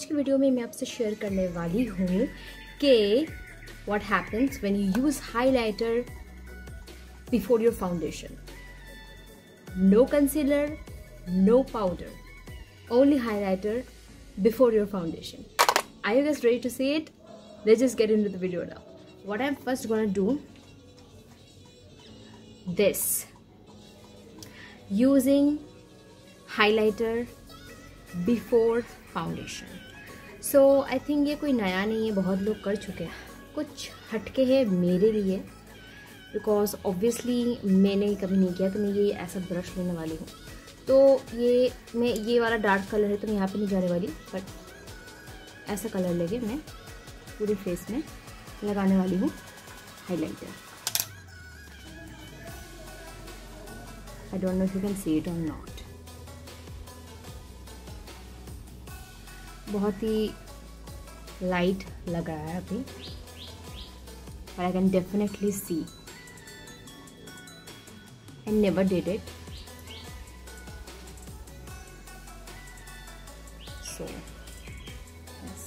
आज की वीडियो में मैं आपसे शेयर करने वाली हूँ कि what happens when you use highlighter before your foundation. No concealer, no powder, only highlighter before your foundation. Are you guys ready to see it? Let's just get into the video now. What I'm first gonna do, this, using highlighter before foundation. So I think ये कोई नया नहीं है, बहुत लोग कर चुके हैं. कुछ हटके है मेरे लिए, बिकॉज ऑब्वियसली मैंने कभी नहीं किया. तो मैं ये ऐसा ब्रश लेने वाली हूँ. तो ये वाला डार्क कलर है तो मैं यहाँ पे नहीं जाने वाली, बट ऐसा कलर लेके मैं पूरे फेस में लगाने वाली हूँ highlighter. I don't know if you can see it और नॉट. बहुत ही लाइट लग रहा है अभी, but I can definitely see. I never did it. So, yes.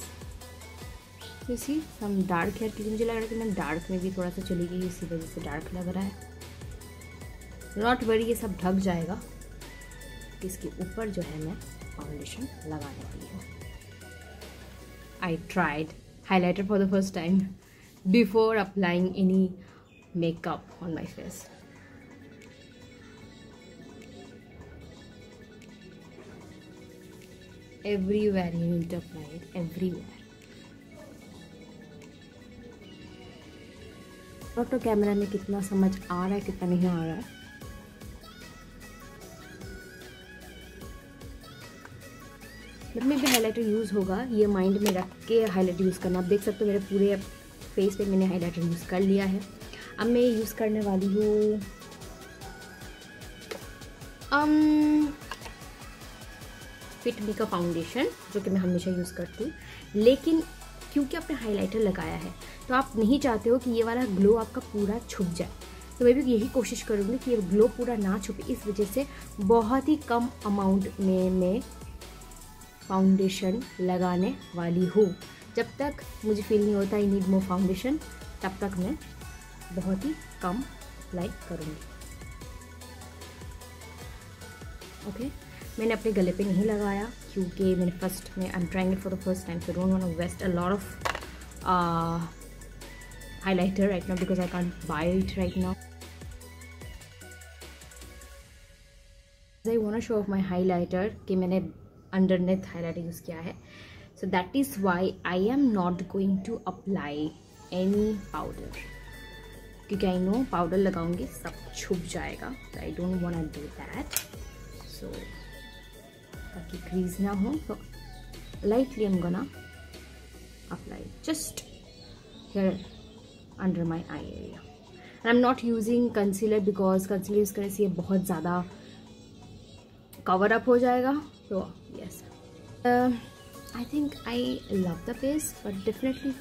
You see some dark here. क्योंकि मुझे लग रहा है कि मैं डार्क में भी थोड़ा सा चली गई, इसी वजह से डार्क लग रहा है. Not worry, ये सब ढक जाएगा. इसके ऊपर जो है मैं फाउंडेशन लगाने वाली हूँ. I tried highlighter for the first time before applying any makeup on my face. Everywhere you need to apply it, everywhere. तो कैमरा में कितना समझ आ रहा है कितना नहीं आ रहा है. जब में भी हाइलाइटर यूज़ होगा ये माइंड में रख के हाइलाइटर यूज़ करना. आप देख सकते हो मेरे पूरे फेस पे मैंने हाइलाइटर यूज़ कर लिया है. अब मैं यूज़ करने वाली हूँ फिट मी का फाउंडेशन, जो कि मैं हमेशा यूज़ करती हूँ. लेकिन क्योंकि आपने हाइलाइटर लगाया है तो आप नहीं चाहते हो कि ये वाला ग्लो आपका पूरा छुप जाए. तो मैं भी यही कोशिश करूँगी कि ये ग्लो पूरा ना छुपे. इस वजह से बहुत ही कम अमाउंट में मैं फाउंडेशन लगाने वाली हूँ. जब तक मुझे फील नहीं होता आई नीड मोर फाउंडेशन, तब तक मैं बहुत ही कम अप्लाई करूँगी. ओके, मैंने अपने गले पे नहीं लगाया क्योंकि मैंने फर्स्ट में I am trying it for the first time, so don't want to waste a lot of highlighter right now because I can't buy it right now. I want to show off my highlighter कि मैंने underneath highlighter use किया है. So that is why I am not going to apply any powder, क्योंकि I know powder लगाऊंगी सब छुप जाएगा. तो I don't want to do that. सो ताकि क्रीज ना हो, तो lightly I am gonna apply just here under my eye area. And I am not using concealer because concealer use करने से ये बहुत ज़्यादा कवर अप हो जाएगा. So yes, I think I love the face, but definitely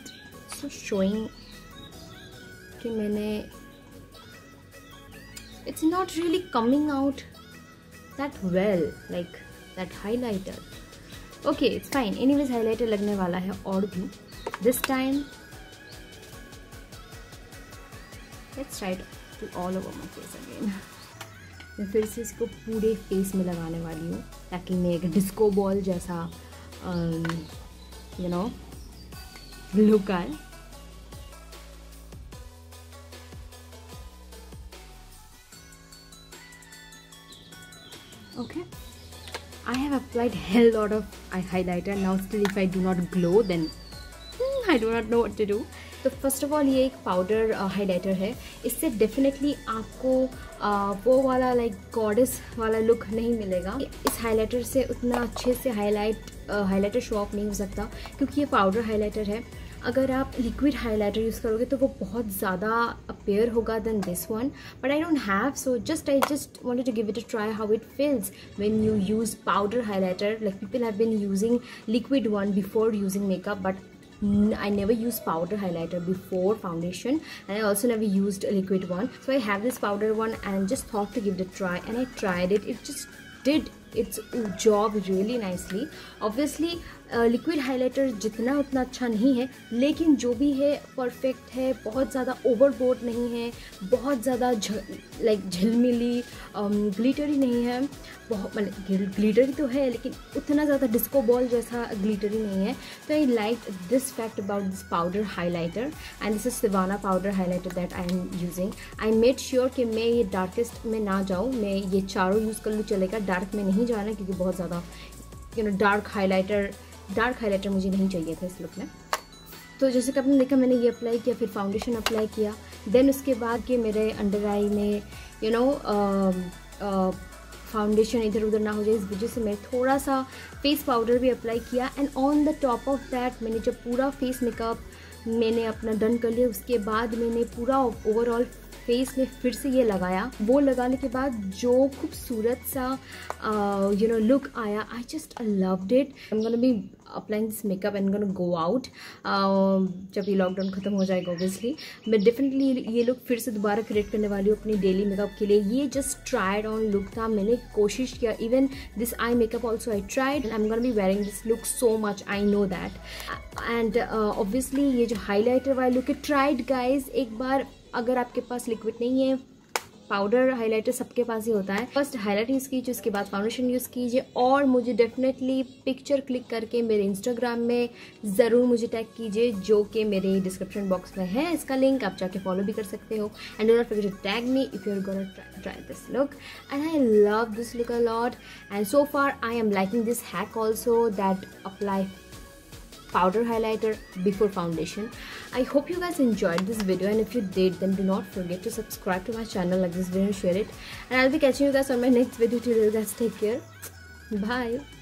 so showing कि मैंने it's not really coming out that well like that highlighter. Okay, it's fine. Anyways, highlighter लगने वाला है और भी. This time let's try to all over my face again. मैं फिर से इसको पूरे फेस में लगाने वाली हूँ ताकि मैं एक डिस्को बॉल जैसा यू नो लुक आए. Okay, I have applied hell lot of highlighter. Now still if I do not glow then I do not know what to do. तो फर्स्ट ऑफ ऑल ये एक powder highlighter है. इससे definitely आपको वो वाला like goddess वाला look नहीं मिलेगा. इस हाइलाइटर से उतना अच्छे से हाइलाइटर शो ऑफ नहीं हो सकता क्योंकि ये पाउडर हाइलाइटर है. अगर आप लिक्विड हाइलाइटर यूज़ करोगे तो वो बहुत ज़्यादा अपेयर होगा then this one, but I don't have. So I just wanted to give it a try how it feels when you use powder highlighter. Like people have been using liquid one before using makeup, but I never used powder highlighter before foundation, and I also never used a liquid one. So I have this powder one and just thought to give it a try, and I tried it. It just did its job really nicely. Obviously liquid highlighter जितना उतना अच्छा नहीं है, लेकिन जो भी है perfect है, बहुत ज़्यादा ओवरबोर्ड नहीं है, बहुत ज़्यादा लाइक झिलमिली ग्लिटरी नहीं है, बहुत मतलब ग्लिटरी तो है लेकिन उतना ज़्यादा डिस्को बॉल जैसा ग्लिटरी नहीं है. तो I like this fact about this powder highlighter and this is Siwana powder highlighter that I am using. I made sure कि मैं ये डार्केस्ट में ना जाऊँ, मैं ये चारों यूज़ कर लूँ चलेगा, डार्क में नहीं जाना क्योंकि बहुत ज़्यादा डार्क हाइलाइटर मुझे नहीं चाहिए था इस लुक में. तो जैसे कि आपने देखा मैंने ये अप्लाई किया, फिर फाउंडेशन अप्लाई किया, देन उसके बाद कि मेरे अंडर आई में फाउंडेशन इधर उधर ना हो जाए, इस वजह से मैं थोड़ा सा फेस पाउडर भी अप्लाई किया. And on the top of that मैंने जब पूरा फेस मेकअप मैंने अपना डन कर लिया, उसके बाद मैंने पूरा ओवरऑल फेस में फिर से ये लगाया. वो लगाने के बाद जो खूबसूरत सा लुक आया, I just loved it. I am gonna be applying this makeup and gonna go out. जब ये लॉकडाउन ख़त्म हो जाएगा ऑब्वियसली मैं डेफिनेटली ये लुक फिर से दोबारा क्रिएट करने वाली हूँ अपनी डेली मेकअप के लिए. ये जस्ट ट्राइड ऑन लुक था, मैंने कोशिश किया. Even this eye makeup also I tried and I am gonna be wearing this look so much, I know that. And obviously ये जो हाईलाइटर वाला लुक है, ट्राइड गाइज. एक बार अगर आपके पास लिक्विड नहीं है, पाउडर हाइलाइटर सबके पास ही होता है, फर्स्ट हाइलाइटर यूज़ कीजिए, उसके बाद फाउंडेशन यूज़ कीजिए. और मुझे डेफिनेटली पिक्चर क्लिक करके मेरे इंस्टाग्राम में ज़रूर मुझे टैग कीजिए, जो कि मेरे डिस्क्रिप्शन बॉक्स में है इसका लिंक, आप जाके फॉलो भी कर सकते हो. And do not forget to tag me if you are gonna try this look. And I love this look a lot and so far I am liking this hack also that apply powder highlighter before foundation. I hope you guys enjoyed this video, and if you did, then do not forget to subscribe to my channel, like this video, share it, and I'll be catching you guys on my next video. Till you guys take care, bye.